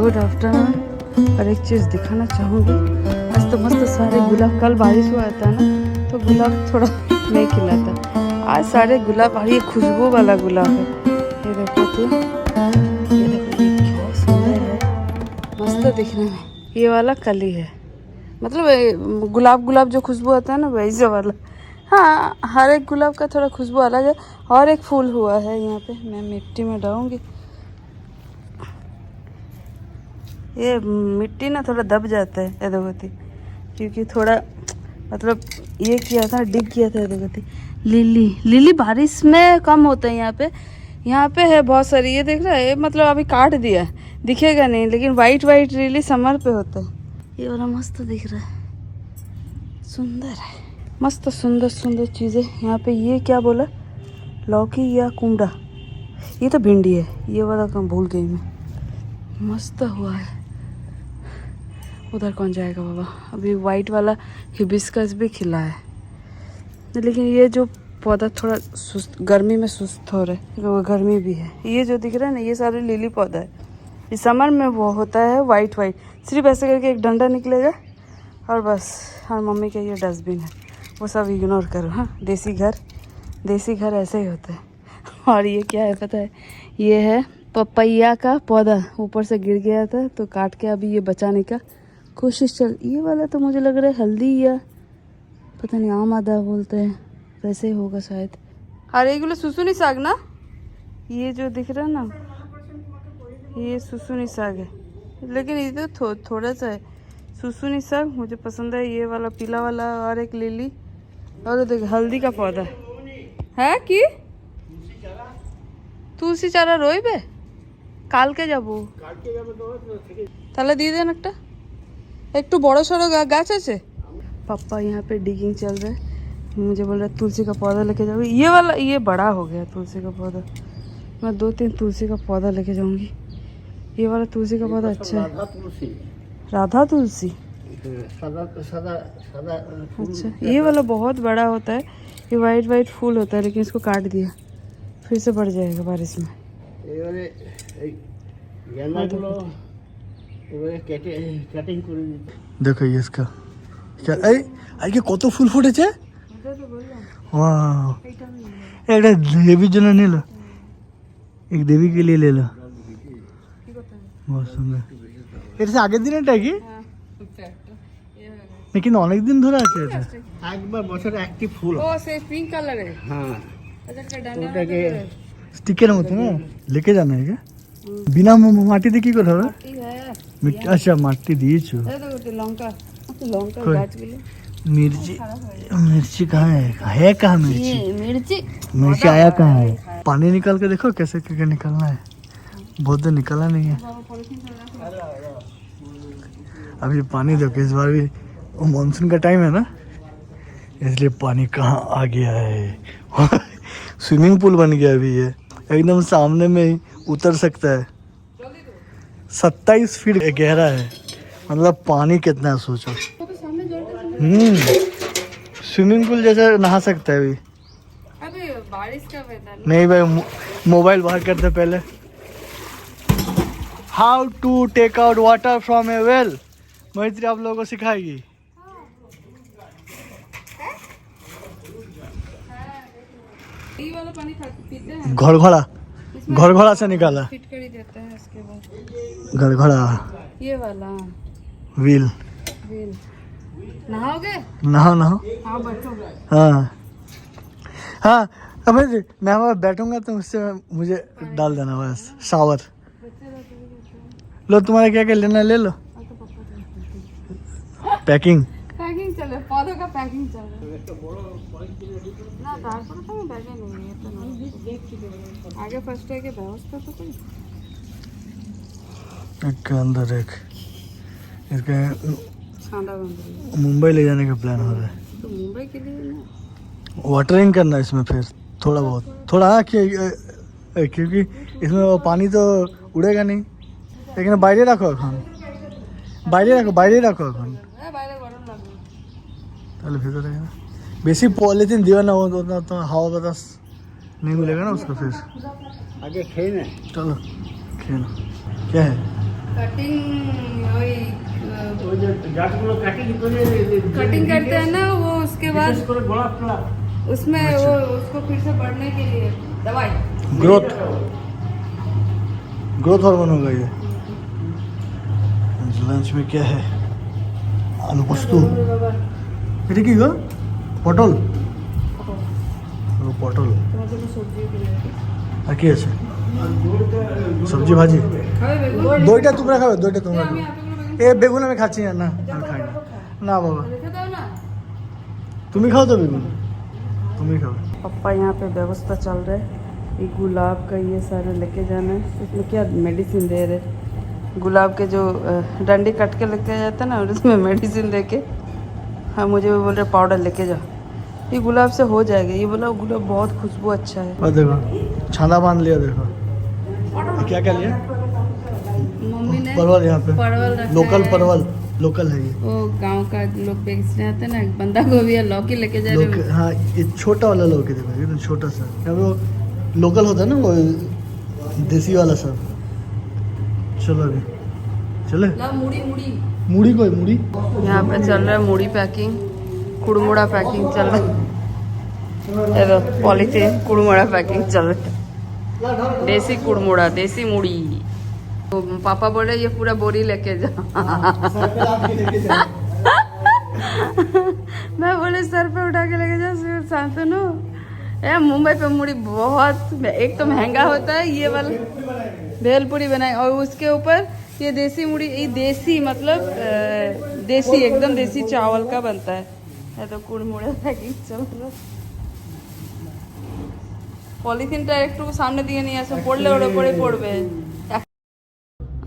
Good afternoon. और एक चीज़ दिखाना चाहूँगी, आज तो मस्त सारे गुलाब, कल बारिश हुआ था ना तो गुलाब थोड़ा नहीं खिला था, आज सारे गुलाब, और ये खुशबू वाला गुलाब है। ये देखो तो, ये देखो, ये क्या सुंदर है, मस्त दिखने में। ये वाला कली है, मतलब गुलाब जो खुशबू आता है ना वैसे वाला। हाँ, हर एक गुलाब का थोड़ा खुशबू अलग है। और एक फूल हुआ है यहाँ पे, मैं मिट्टी में डालूंगी। ये मिट्टी ना थोड़ा दब जाता है एदोगती, क्योंकि थोड़ा मतलब ये किया था, डिग किया था एदोगती। लिली बारिश में कम होता है यहाँ पे है बहुत सारी। ये देख रहा है, मतलब अभी काट दिया, दिखेगा नहीं, लेकिन वाइट लिली समर पे होता है। ये वाला मस्त दिख रहा है, सुंदर है, मस्त सुंदर चीज़ें यहाँ पे। ये क्या बोला, लौकी या कुंडा, ये तो भिंडी है, ये वाला काम भूल गई मैं। मस्त हुआ है। उधर कौन जाएगा बाबा, अभी वाइट वाला हिबिस्कस भी खिला है, लेकिन ये जो पौधा थोड़ा सुस्त, गर्मी में सुस्त हो रहा है, क्योंकि गर्मी भी है। ये जो दिख रहा है ना, ये सारे लिली पौधा है। इस समर में वो होता है वाइट, सिर्फ ऐसे करके एक डंडा निकलेगा और बस। और मम्मी का ये डस्टबिन है, वो सब इग्नोर करो। हाँ, देसी घर ऐसे ही होता है। और ये क्या है पता है, ये है पपैया का पौधा, ऊपर से गिर गया था तो काट के अभी ये बचाने का कोशिश चल। ये वाला तो मुझे लग रहा है हल्दी या पता नहीं आम आदा बोलते हैं, वैसे ही होगा शायद। और ये सुसुनी साग ना, ये जो दिख रहा है ना, ये सुसुनी साग है, लेकिन ये तो थोड़ा सा है। सुसुनी साग मुझे पसंद है, ये वाला पीला वाला, और एक लिली, और देख हल्दी का पौधा है कि तुलसी चारा रोइबे কাল কে যাবো তাহলে দিয়ে দেন একটা, একটু বড় সড়ো গাছ আছে। पापा यहाँ पे डिगिंग चल रहा है, मुझे बोल रहा है तुलसी का पौधा लेके जाओ। ये वाला, ये बड़ा हो गया तुलसी का पौधा, मैं 2-3 तुलसी का पौधा लेके जाऊंगी। ये वाला तुलसी का पौधा अच्छा है, राधा तुलसी। अच्छा, ये वाला बहुत बड़ा होता है, ये वाइट फूल होता है, लेकिन इसको काट दिया, फिर से बढ़ जाएगा बारिश में। देखो ये इसका क्या, আজকে কত ফুল ফুটেছে, वाह। একটা দেবীর জন্য নিল, एक देवी के लिए ले लो, बहुत सुंदर। এটা আগের দিনেরটা কি, लेकिन অনেক দিন ধরে আছে এটা, একবার বছরে একটি ফুল। ও সেই পিঙ্ক কালারের, হ্যাঁ, ওটাকে স্টিকের মতো না, लेके जाना है क्या? बिना माटी দিয়ে কি করে হবে? मिट्टी, अच्छा माटी দিয়েছো। लंका गाछগুলো, मिर्ची कहाँ है कहाँ मिर्ची आया कहाँ है? पानी निकाल के देखो कैसे करके निकलना है, बहुत देर निकला नहीं है अभी। पानी देखो इस बार भी मानसून का टाइम है ना, इसलिए पानी कहाँ आ गया है स्विमिंग पूल बन गया अभी, ये एकदम सामने में ही उतर सकता है। 27 फीट गहरा है, मतलब पानी कितना है सोचो। स्विमिंग पूल जैसा नहा सकता है अभी बारिश का वेदर नहीं भाई, मोबाइल बाहर करते पहले। How to take out water from a well, Maitri आप लोगों को सिखाएगी। ये वाला पानी पीते हैं, घड़ा से निकाला, फिटकरी देते हैं इसके बाद। घड़ा, ये वाला व्हील। नहाओगे? नहाओ। हाँ बैठो। हाँ अबे मैं वहाँ बैठूंगा तो उससे मुझे डाल देना बस, शावर। लो तुम्हारा क्या लेना ले लो। पैकिंग चल रहा है, पौधों का पैकिंग चल रहा है ना, तारपरे तो मैं बैगे नहीं है तो नहीं। आगे फर्स्ट है के व्यवस्था तो कोई एक अंदर एक इसके छांदा बंद है। मुंबई ले जाने का प्लान हो रहा है, तो मुंबई के लिए ना वाटरिंग करना है इसमें, फिर थोड़ा बहुत क्योंकि इसमें वो पानी तो उड़ेगा नहीं, लेकिन বাইরে রাখো এখন, বাইরে রাখো এখন, তাহলে ভিতরে বেশি পলিথিন दियो ना, वो तो हवा बतास नहीं मिलेगा ना उसको। फिर आगे खेल, चलो खेल क्या है। कटिंग वही ওই যে গাছগুলো কাটিং করে कटिंग करते हैं ना वो, उसके बाद বিশেষ করে গোলাপ টোলাপ उसमें वो उसको फिर से बढ़ने के लिए दवाई। ग्रोथ हार्मोन होगा ये। लंच में क्या है? आलू पोस्तो। এটা কি গো? পটল। ও পটল। আর কি আছে? সবজি ভাজি। দইটা তোমরা খাবে? দইটা তোমরা খাবে? এ বেগুন আমি খাচ্ছি না, না আমি খাই না। না বাবা তুমি খাও তো বেগুন, তুমি खाओ। पापा यहाँ पे व्यवस्था चल रहा है, ये गुलाब का ये सारे लेके जाना है। इसमें क्या मेडिसिन दे रहे, गुलाब के जो डंडी कट के लेके जाता है ना, और उसमें मेडिसिन दे के, हाँ मुझे वो बोल रहे पाउडर लेके जाओ, ये गुलाब से हो जाएगा। ये बोला गुलाब बहुत खुशबू अच्छा है। और देखो छाना बांध लिया, देखो क्या क्या लिया मम्मी ने परवल, यहाँ पे परवल रखा लोकल है। परवल, लोकल है ये। वो गांव का लोग बेचने आते हैं ना, बंदा गोभी या लौकी लेके जा रहे हैं। हाँ ये छोटा वाला लौकी देखो, एकदम छोटा सा, क्या वो लोकल होता है ना, वो देसी वाला सब। चलो अभी चले। मुड़ी मुड़ी मुड़ी कोई मुड़ी यहाँ पे चल रहा है मुड़ी पैकिंग, कुड़मुड़ा पैकिंग चल रहा है, पॉलीथीन कुड़मुड़ा पैकिंग चल रहा है, देसी कुड़मुड़ा, देसी मुड़ी। तो पापा बोले ये पूरा बोरी लेके जा। मैं बोले सर पे उठा के लेके जा शांतनु। मुंबई पे मुड़ी बहुत, एक तो महंगा होता है ये वाला, भेलपुरी बनाए, और उसके ऊपर ये देसी मुड़ी, ये देसी मतलब देसी एकदम देसी चावल का बनता है। तो कुड़मुड़े पैकिंग चल रहा, पॉलीथिनটা একটু সামনে দিয়ে নিয়ে আসো, পড়লে ওর উপরে পড়বে।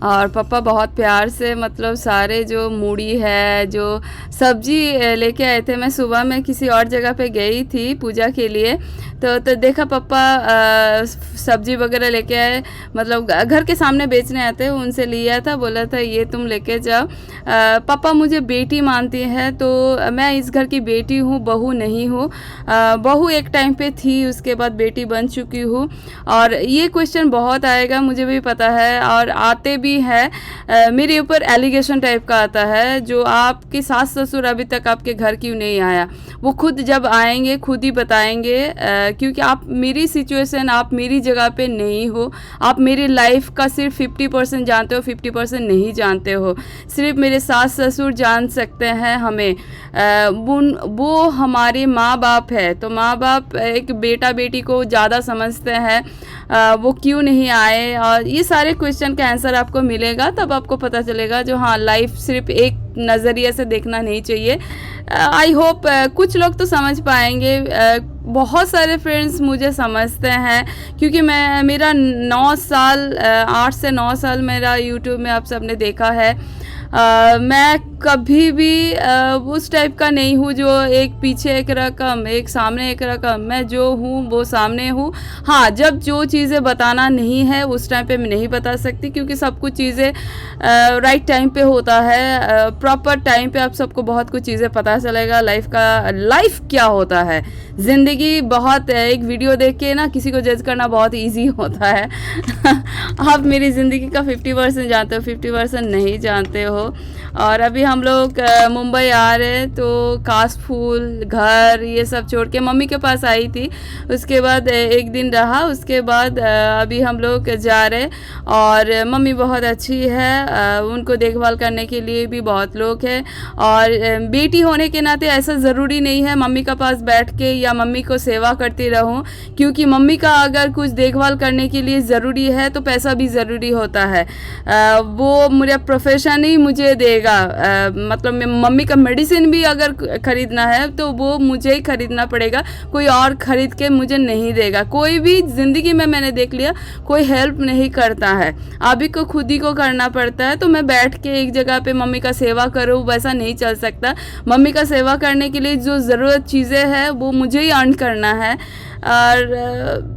और पापा बहुत प्यार से मतलब सारे जो मूड़ी है, जो सब्जी लेके आए थे। मैं सुबह में किसी और जगह पे गई थी पूजा के लिए, तो देखा पापा सब्जी वगैरह लेके आए, मतलब घर के सामने बेचने आते हैं, उनसे लिया था, बोला था ये तुम लेके जाओ। पापा मुझे बेटी मानती है, तो मैं इस घर की बेटी हूँ, बहू नहीं हूँ। बहू एक टाइम पे थी, उसके बाद बेटी बन चुकी हूँ। और ये क्वेश्चन बहुत आएगा, मुझे भी पता है, और आते भी है। मेरे ऊपर एलिगेशन टाइप का आता है, जो आपके सास ससुर अभी तक आपके घर क्यों नहीं आया, वो खुद जब आएंगे खुद ही बताएंगे। क्योंकि आप मेरी सिचुएशन, आप मेरी जगह पे नहीं हो, आप मेरी लाइफ का सिर्फ 50% जानते हो, 50% नहीं जानते हो। सिर्फ मेरे सास ससुर जान सकते हैं हमें। वो हमारे माँ बाप है, तो माँ बाप एक बेटा बेटी को ज़्यादा समझते हैं, वो क्यों नहीं आए। और ये सारे क्वेश्चन का आंसर आपको मिलेगा, तब आपको पता चलेगा जो हाँ लाइफ सिर्फ एक नज़रिए से देखना नहीं चाहिए। आई होप कुछ लोग तो समझ पाएंगे। बहुत सारे फ्रेंड्स मुझे समझते हैं, क्योंकि मेरा 9 साल 8 से 9 साल मेरा यूट्यूब में आप सबने देखा है। मैं कभी भी उस टाइप का नहीं हूँ जो एक पीछे एक रकम, एक सामने एक रकम। मैं जो हूँ वो सामने हूँ। हाँ, जब जो चीज़ें बताना नहीं है उस टाइम पे मैं नहीं बता सकती, क्योंकि सब कुछ चीज़ें राइट टाइम पे होता है। प्रॉपर टाइम पे आप सबको बहुत कुछ चीज़ें पता चलेगा, लाइफ क्या होता है। ज़िंदगी बहुत, एक वीडियो देख के ना किसी को जज करना बहुत ईजी होता है। आप मेरी ज़िंदगी का 50% जानते हो, 50% नहीं जानते हो। और अभी हम लोग मुंबई आ रहे हैं, तो कासफूल घर ये सब छोड़ के मम्मी के पास आई थी, उसके बाद एक दिन रहा, उसके बाद अभी हम लोग जा रहे। और मम्मी बहुत अच्छी है, उनको देखभाल करने के लिए भी बहुत लोग हैं। और बेटी होने के नाते ऐसा ज़रूरी नहीं है मम्मी के पास बैठ के या मम्मी को सेवा करती रहूं, क्योंकि मम्मी का अगर कुछ देखभाल करने के लिए ज़रूरी है तो पैसा भी ज़रूरी होता है। वो मेरा प्रोफेशन ही मुझे देगा। मतलब मम्मी का मेडिसिन भी अगर ख़रीदना है तो वो मुझे ही ख़रीदना पड़ेगा, कोई और ख़रीद के मुझे नहीं देगा। कोई भी ज़िंदगी में मैंने देख लिया, कोई हेल्प नहीं करता है, अभी को खुद ही को करना पड़ता है। तो मैं बैठ के एक जगह पे मम्मी का सेवा करूँ, वैसा नहीं चल सकता। मम्मी का सेवा करने के लिए जो ज़रूरत चीज़ें हैं वो मुझे ही अर्न करना है। और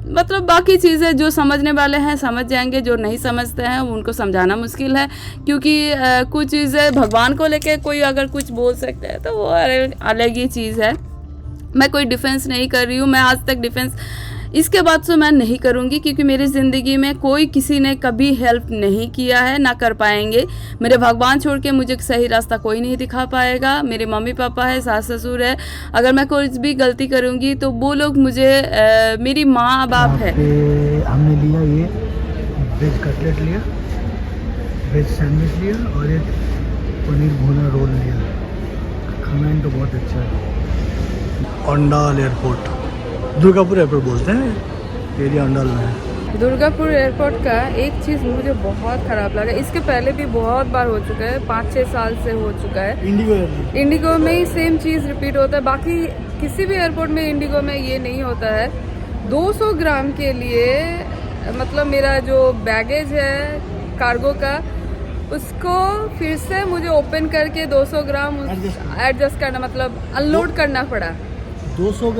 मतलब बाकी चीज़ें जो समझने वाले हैं समझ जाएंगे, जो नहीं समझते हैं उनको समझाना मुश्किल है, क्योंकि कुछ चीज़ें भगवान को लेके कोई अगर कुछ बोल सकता है तो वो अलग ही चीज़ है। मैं कोई डिफेंस नहीं कर रही हूँ, मैं आज तक डिफेंस इसके बाद से मैं नहीं करूँगी, क्योंकि मेरी ज़िंदगी में कोई किसी ने कभी हेल्प नहीं किया है, ना कर पाएंगे। मेरे भगवान छोड़ के मुझे सही रास्ता कोई नहीं दिखा पाएगा। मेरे मम्मी पापा है, सास ससुर है, अगर मैं कोई भी गलती करूँगी तो वो लोग मुझे मेरी माँ बाप है। हमने लिया ये वेज कटलेट लिया, वेज सैंडविच लिया और एक पनीर भुना रोल लिया। खाना इनका बहुत अच्छा है। अंडाल एयरपोर्ट, दुर्गापुर एयरपोर्ट बोलते हैं, एरिया अंडाल में है। दुर्गापुर एयरपोर्ट का एक चीज़ मुझे बहुत ख़राब लगा, इसके पहले भी बहुत बार हो चुका है, 5-6 साल से हो चुका है। इंडिगो में ही सेम चीज़ रिपीट होता है, बाकी किसी भी एयरपोर्ट में इंडिगो में ये नहीं होता है। 200 ग्राम के लिए मतलब मेरा जो बैगेज है कार्गो का, उसको फिर से मुझे ओपन करके 200 ग्राम एडजस्ट करना, मतलब अनलोड करना पड़ा। 200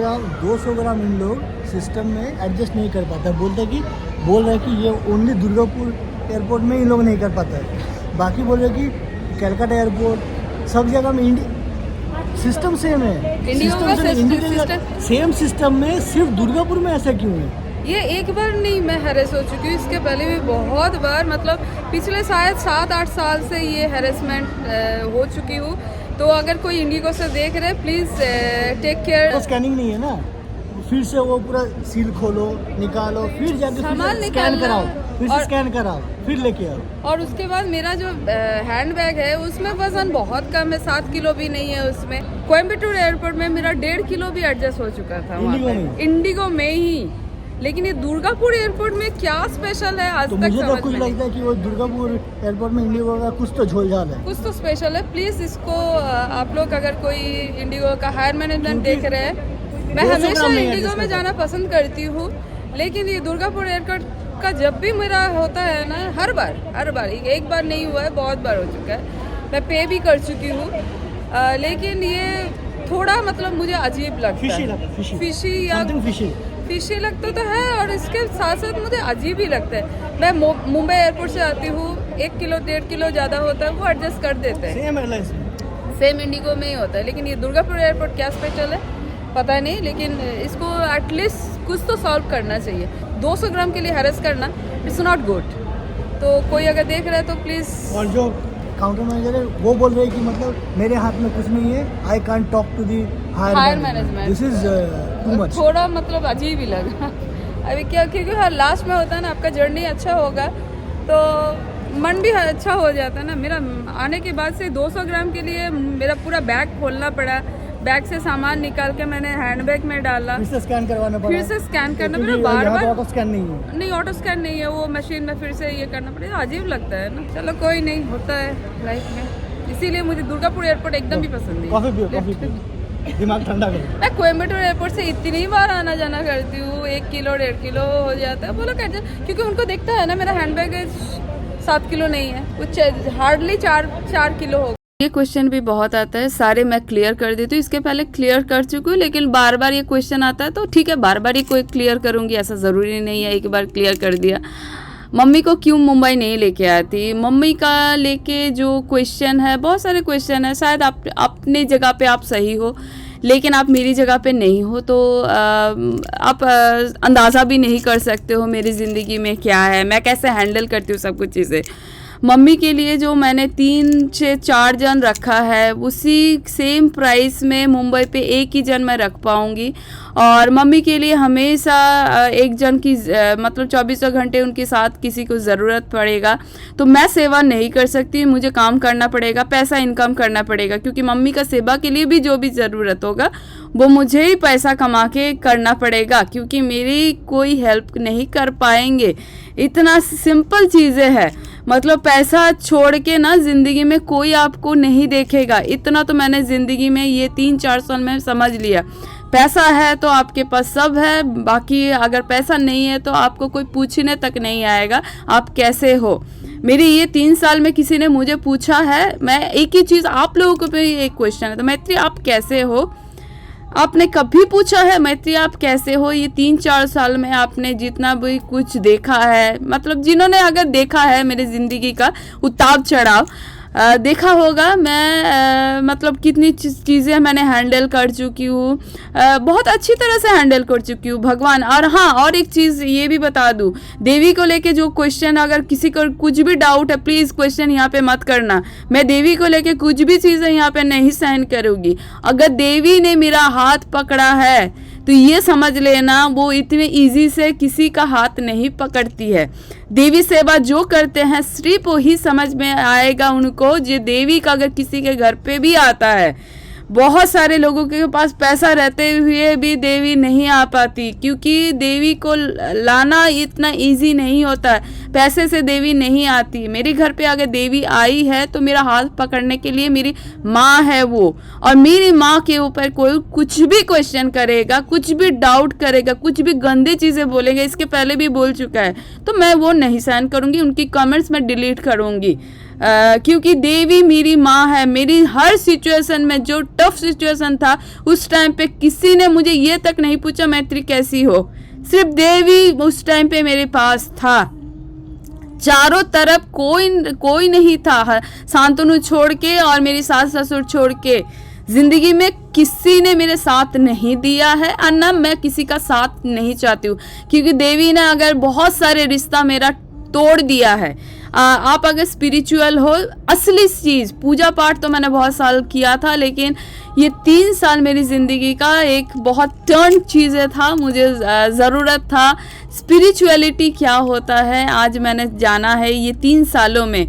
ग्राम इन लोग सिस्टम में एडजस्ट नहीं कर पाता, बोल रहे हैं कि ये ओनली दुर्गापुर एयरपोर्ट में ही लोग नहीं कर पाता है। बाकी बोल रहे हैं कि कलकत्ता एयरपोर्ट सब जगह में सिस्टम सेम है। सिस्टम सेम सिस्टम में सिर्फ दुर्गापुर में ऐसा क्यों है? ये एक बार नहीं मैं हैरेस हो चुकी हूँ, इसके पहले भी बहुत बार, मतलब पिछले शायद 7-8 साल से ये हैरेसमेंट हो चुकी हूँ। तो अगर कोई इंडिगो से देख रहे प्लीज़ टेक केयर। तो स्कैनिंग नहीं है ना, फिर से वो पूरा सील खोलो निकालो, फिर जाके सामान स्कैन कराओ, फिर से स्कैन कराओ, फिर लेके आओ। और उसके बाद मेरा जो हैंड बैग है उसमें वजन बहुत कम है, 7 किलो भी नहीं है उसमें। कोयम्बटूर एयरपोर्ट में मेरा 1.5 किलो भी एडजस्ट हो चुका था इंडिगो में ही। लेकिन ये दुर्गापुर एयरपोर्ट में क्या स्पेशल है आज तो तक मुझे तो समझ कुछ में लगता है कि वो दुर्गापुर एयरपोर्ट में इंडिगो का कुछ तो झोलझाल है, कुछ तो स्पेशल है। प्लीज इसको आप लोग अगर कोई इंडिगो का हायर मैनेजमेंट देख रहे हैं, मैं हमेशा इंडिगो में जाना पसंद करती हूँ, लेकिन ये दुर्गापुर एयरपोर्ट का जब भी मेरा होता है ना, हर बार एक बार नहीं हुआ है, बहुत बार हो चुका है। मैं पे भी कर चुकी हूँ, लेकिन ये थोड़ा मतलब मुझे अजीब लगता है, फिशी लगता तो है, और इसके साथ साथ मुझे अजीब ही लगता है। मैं मुंबई एयरपोर्ट से आती हूँ, 1 किलो 1.5 किलो ज़्यादा होता है, वो एडजस्ट कर देते हैं, सेम इंडिगो में ही होता है। लेकिन ये दुर्गापुर एयरपोर्ट क्या स्पेशल है पता नहीं, लेकिन इसको एटलीस्ट कुछ तो सॉल्व करना चाहिए। 200 ग्राम के लिए हैरेस करना इट्स नॉट गुड। तो कोई अगर देख रहा है तो प्लीज़। और जो काउंटर मैनेजर है वो बोल रहे हैं कि मतलब मेरे हाथ में कुछ नहीं है, I can't talk to the higher management, this is too much. थोड़ा मतलब अजीब ही लगा अभी क्या, क्योंकि हर लास्ट में होता है ना, आपका जर्नी अच्छा होगा तो मन भी अच्छा हो जाता है ना। मेरा आने के बाद से 200 ग्राम के लिए मेरा पूरा बैग खोलना पड़ा, बैग से सामान निकाल के मैंने हैंडबैग में डाला, फिर से स्कैन करवाना पड़ा, फिर से स्कैन करना पड़ा, बार-बार। ऑटो स्कैन नहीं, ऑटो स्कैन नहीं है, वो मशीन में फिर से ये करना पड़ेगा, अजीब लगता है ना। चलो कोई नहीं, होता है लाइफ में, इसीलिए मुझे दुर्गापुर एयरपोर्ट एकदम भी पसंद नहीं। कॉफी दिमाग ठंडा करो। मैं कोयम्बटूर एयरपोर्ट से इतनी बार आना जाना करती हूँ, 1 किलो 1.5 किलो हो जाता है, बोलो कैसे, क्योंकि उनको दिखता है ना मेरा हैंड बैगेज 7 किलो नहीं है, कुछ हार्डली 4 किलो हो। ये क्वेश्चन भी बहुत आता है, सारे मैं क्लियर कर देती हूँ, इसके पहले क्लियर कर चुकी हूँ, लेकिन बार बार ये क्वेश्चन आता है तो ठीक है, बार बार ही कोई क्लियर करूँगी, ऐसा ज़रूरी नहीं है एक बार क्लियर कर दिया। मम्मी को क्यों मुंबई नहीं लेके आती, मम्मी का लेके जो क्वेश्चन है, बहुत सारे क्वेश्चन है, शायद आप अपनी जगह पे आप सही हो, लेकिन आप मेरी जगह पे नहीं हो, तो आप अंदाज़ा भी नहीं कर सकते हो मेरी ज़िंदगी में क्या है, मैं कैसे हैंडल करती हूँ सब कुछ चीज़ें। मम्मी के लिए जो मैंने 3 से 4 जन रखा है, उसी सेम प्राइस में मुंबई पे एक ही जन मैं रख पाऊँगी, और मम्मी के लिए हमेशा एक जन की मतलब 24 घंटे उनके साथ किसी को ज़रूरत पड़ेगा, तो मैं सेवा नहीं कर सकती, मुझे काम करना पड़ेगा, पैसा इनकम करना पड़ेगा, क्योंकि मम्मी का सेवा के लिए भी जो भी ज़रूरत होगा वो मुझे ही पैसा कमा के करना पड़ेगा, क्योंकि मेरी कोई हेल्प नहीं कर पाएंगे। इतना सिंपल चीज़ें हैं, मतलब पैसा छोड़ के ना ज़िंदगी में कोई आपको नहीं देखेगा, इतना तो मैंने ज़िंदगी में ये 3-4 साल में समझ लिया। पैसा है तो आपके पास सब है, बाकी अगर पैसा नहीं है तो आपको कोई पूछने तक नहीं आएगा आप कैसे हो। मेरी ये 3 साल में किसी ने मुझे पूछा है, मैं एक ही चीज़ आप लोगों को भी एक क्वेश्चन है, तो मैत्री आप कैसे हो, आपने कभी पूछा है मैत्री आप कैसे हो? ये 3-4 साल में आपने जितना भी कुछ देखा है, मतलब जिन्होंने अगर देखा है मेरी ज़िंदगी का उतार चढ़ाव, देखा होगा मैं मतलब कितनी चीज़ें मैंने हैंडल कर चुकी हूँ, बहुत अच्छी तरह से हैंडल कर चुकी हूँ भगवान। और हाँ, और एक चीज़ ये भी बता दूँ, देवी को लेके जो क्वेश्चन, अगर किसी को कुछ भी डाउट है प्लीज़ क्वेश्चन यहाँ पे मत करना। मैं देवी को लेके कुछ भी चीज़ें यहाँ पे नहीं सहन करूँगी। अगर देवी ने मेरा हाथ पकड़ा है तो ये समझ लेना वो इतने इजी से किसी का हाथ नहीं पकड़ती है। देवी सेवा जो करते हैं सिर्फ वही समझ में आएगा उनको। जो देवी का अगर किसी के घर पे भी आता है, बहुत सारे लोगों के पास पैसा रहते हुए भी देवी नहीं आ पाती, क्योंकि देवी को लाना इतना इजी नहीं होता है, पैसे से देवी नहीं आती। मेरे घर पे अगर देवी आई है तो मेरा हाथ पकड़ने के लिए मेरी माँ है वो, और मेरी माँ के ऊपर कोई कुछ भी क्वेश्चन करेगा, कुछ भी डाउट करेगा, कुछ भी गंदे चीज़ें बोलेंगे, इसके पहले भी बोल चुका है, तो मैं वो नहीं सहन करूँगी, उनकी कमेंट्स मैं डिलीट करूँगी। क्योंकि देवी मेरी माँ है। मेरी हर सिचुएशन में, जो टफ सिचुएशन था उस टाइम पे किसी ने मुझे ये तक नहीं पूछा मैत्री कैसी हो, सिर्फ देवी उस टाइम पे मेरे पास था। चारों तरफ कोई नहीं था, शांतनु छोड़ के और मेरी सास ससुर छोड़ के जिंदगी में किसी ने मेरे साथ नहीं दिया है, और ना मैं किसी का साथ नहीं चाहती हूँ, क्योंकि देवी ने अगर बहुत सारे रिश्ता मेरा तोड़ दिया है। आप अगर स्पिरिचुअल हो, असली चीज़ पूजा पाठ तो मैंने बहुत साल किया था, लेकिन ये 3 साल मेरी ज़िंदगी का एक बहुत टर्न चीज़ें था। मुझे ज़रूरत था स्पिरिचुअलिटी क्या होता है, आज मैंने जाना है। ये 3 सालों में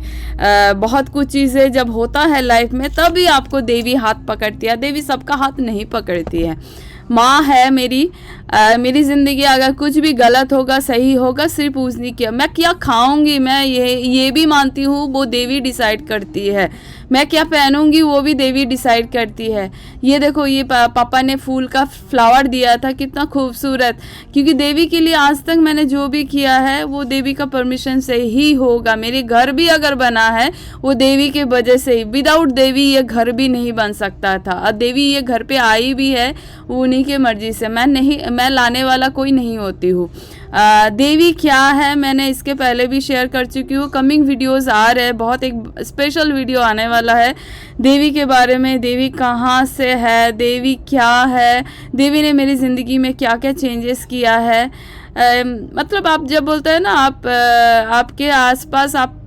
बहुत कुछ चीज़ें जब होता है लाइफ में, तभी आपको देवी हाथ पकड़ती है। देवी सबका हाथ नहीं पकड़ती है। माँ है मेरी, मेरी ज़िंदगी अगर कुछ भी गलत होगा सही होगा सिर्फ उसने किया। मैं क्या खाऊंगी, मैं ये भी मानती हूँ वो देवी डिसाइड करती है। मैं क्या पहनूंगी वो भी देवी डिसाइड करती है। ये देखो, ये पापा ने फूल का फ्लावर दिया था, कितना खूबसूरत, क्योंकि देवी के लिए आज तक मैंने जो भी किया है वो देवी का परमिशन से ही होगा। मेरे घर भी अगर बना है वो देवी के वजह से ही, विदाउट देवी ये घर भी नहीं बन सकता था। और देवी ये घर पे आई भी है वो उन्हीं की मर्जी से, मैं लाने वाला कोई नहीं होती हूँ। देवी क्या है मैंने इसके पहले भी शेयर कर चुकी हूँ। कमिंग वीडियोस आ रहे हैं, बहुत एक स्पेशल वीडियो आने वाला है देवी के बारे में। देवी कहाँ से है, देवी क्या है, देवी ने मेरी ज़िंदगी में क्या क्या चेंजेस किया है। मतलब आप जब बोलते हैं ना, आपके आसपास आप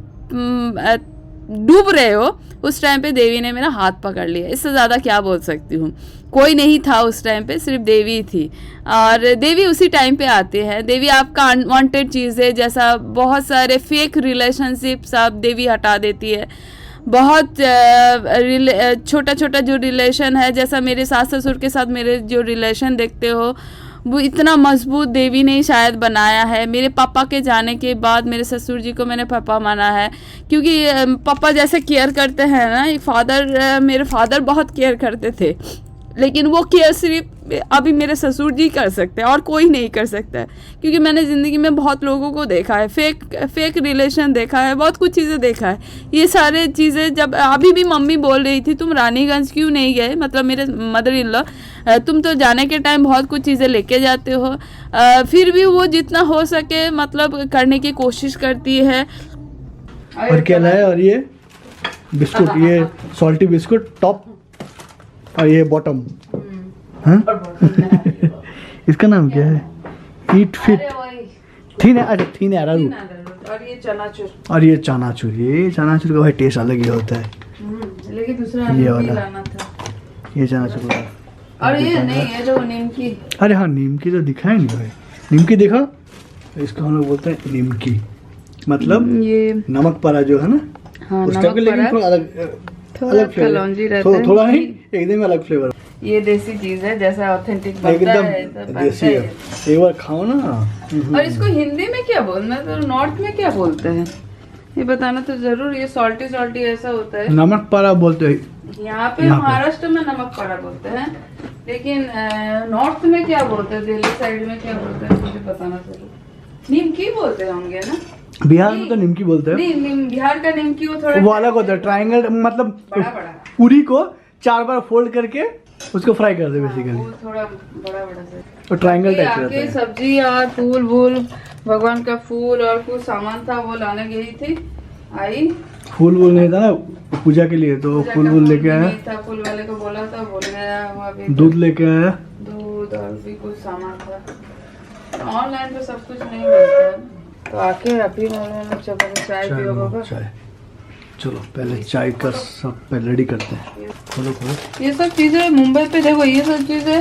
डूब रहे हो, उस टाइम पे देवी ने मेरा हाथ पकड़ लिया। इससे ज़्यादा क्या बोल सकती हूँ। कोई नहीं था उस टाइम पे, सिर्फ देवी थी, और देवी उसी टाइम पे आती है। देवी आपका अनवांटेड चीज़ है, जैसा बहुत सारे फेक रिलेशनशिप्स आप देवी हटा देती है। बहुत छोटा छोटा जो रिलेशन है, जैसा मेरे सास ससुर के साथ मेरे जो रिलेशन देखते हो, वो इतना मजबूत देवी ने शायद बनाया है। मेरे पापा के जाने के बाद मेरे ससुर जी को मैंने पापा माना है, क्योंकि पापा जैसे केयर करते हैं ना, मेरे फादर बहुत केयर करते थे, लेकिन वो केयर सिर्फ अभी मेरे ससुर जी कर सकते हैं और कोई नहीं कर सकता है। क्योंकि मैंने ज़िंदगी में बहुत लोगों को देखा है, फेक रिलेशन देखा है, बहुत कुछ चीज़ें देखा है। ये सारे चीज़ें जब अभी भी मम्मी बोल रही थी तुम रानीगंज क्यों नहीं गए, मतलब मेरे मदर इन लॉ, तुम तो जाने के टाइम बहुत कुछ चीज़ें लेके जाते हो, फिर भी वो जितना हो सके मतलब करने की कोशिश करती है। और क्या लाया, और ये बिस्कुट, ये सॉल्टी बिस्कुट टॉप और ये बॉटम, हाँ? इसका नाम क्या है? ईट फिट थीन है, अच्छा थीन है अरारू। और ये चनाचूर, और ये चनाचूर, ये चनाचूर का भाई टेस्ट अलग ही होता है, लेकिन दूसरा ये वाला लाना था। ये चनाचूर का। और ये नहीं है जो नीमकी, अरे हाँ नीमकी तो दिखा है नहीं भाई, नीमकी देखा, इसको हम लोग बोलते हैं नीमकी, मतलब ये नमक परा जो है ना, हाँ, उस टाइप के, लेकिन थोड़ा अलग फ्लेवर, थोड़ा ही एकदम अलग फ्लेवर। ये देसी चीज है, जैसा ऑथेंटिक बनता है एकदम देसी है, एक बार खाओ ना। और इसको हिंदी में क्या बोलना, तो नॉर्थ में क्या बोलते हैं ये बताना तो जरूर। ये सॉल्टी ऐसा होता है, नमक पारा बोलते हैं यहाँ पे, महाराष्ट्र में नमक पारा बोलते हैं, लेकिन नॉर्थ में क्या बोलते हैं, दिल्ली साइड में क्या बोलते हैं मुझे बताना जरूर। निमकी बोलते होंगे ना, बिहार में तो निमकी बोलते हैं। नहीं, बिहार का निमकी वो थोड़ा वो अलग होता है, ट्रायंगल, मतलब बड़ा पूरी को 4 बार फोल्ड करके उसको फ्राई कर दे बेसिकली, वो थोड़ा बड़ा से तो ट्रायंगल टाइप रहता है। सब्जी और फूल भगवान का फूल और कुछ सामान था वो लाने गई थी, आई फूल वूल नहीं था ना पूजा के लिए, तो फूल वूल लेके आया। नहीं था, फूल वाले को बोला था, बोल गया वो अभी। दूध लेके आया। दूध और भी कुछ सामान था। ऑनलाइन पे सब कुछ नहीं मिलता है, तो आके अभी उन्होंने चाय पियोगा। चाय, चलो पहले चाय का सब पहले रेडी करते हैं। खोलो खोलो। ये सब चीजें मुंबई पे देखो, ये सब चीजें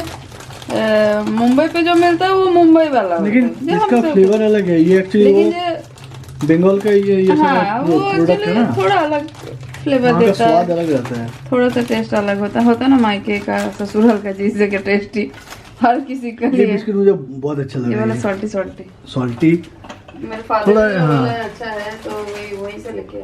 मुंबई पे जो मिलता है वो मुंबई वाला होता है। लेकिन ये हम इसका सब- फ्लेवर अलग है, ये एक्चुअली लेकिन वो ये बंगाल का ये हाँ, वो प्रोडक्ट है ना, थोड़ा अलग फ्लेवर वहाँ का देता स्वाद है, अलग रहता है। थोड़ा सा टेस्ट अलग होता है ना मायके का ससुराल का चीज के टेस्टी हर किसी का ये लिए। बिस्किट मुझे बहुत अच्छा ये लगा वाला है, सॉल्टी सॉल्टी सॉल्टी। मेरे फादर थोड़ा, ने हाँ। बोला अच्छा है, तो वहीं से लेके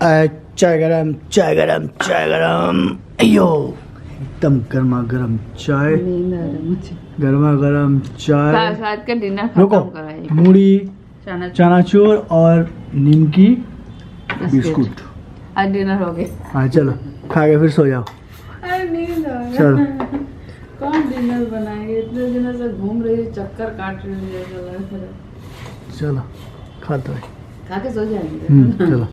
आए। चाय गरम, चाय गरम, चाय गरम। अयो एकदम गर्मा गर्म चाय, नींद आ रहा है मुझे। गर्मा गर्म चाय। रात का डिनर रुको, खत्म कराइए। मूढ़ी, चनाचूर और नीमकी बिस्कुट। आज डिनर हो गया। हाँ चलो खा के फिर सो जाओ। अरे नींद आ गया। चलो कौन डिनर बनाएंगे, इतने दिनों से घूम रही है, चक्कर काट रही है जैसा लग रहा है। चलो खाते हैं। खा के सो जाएंगे। चलो।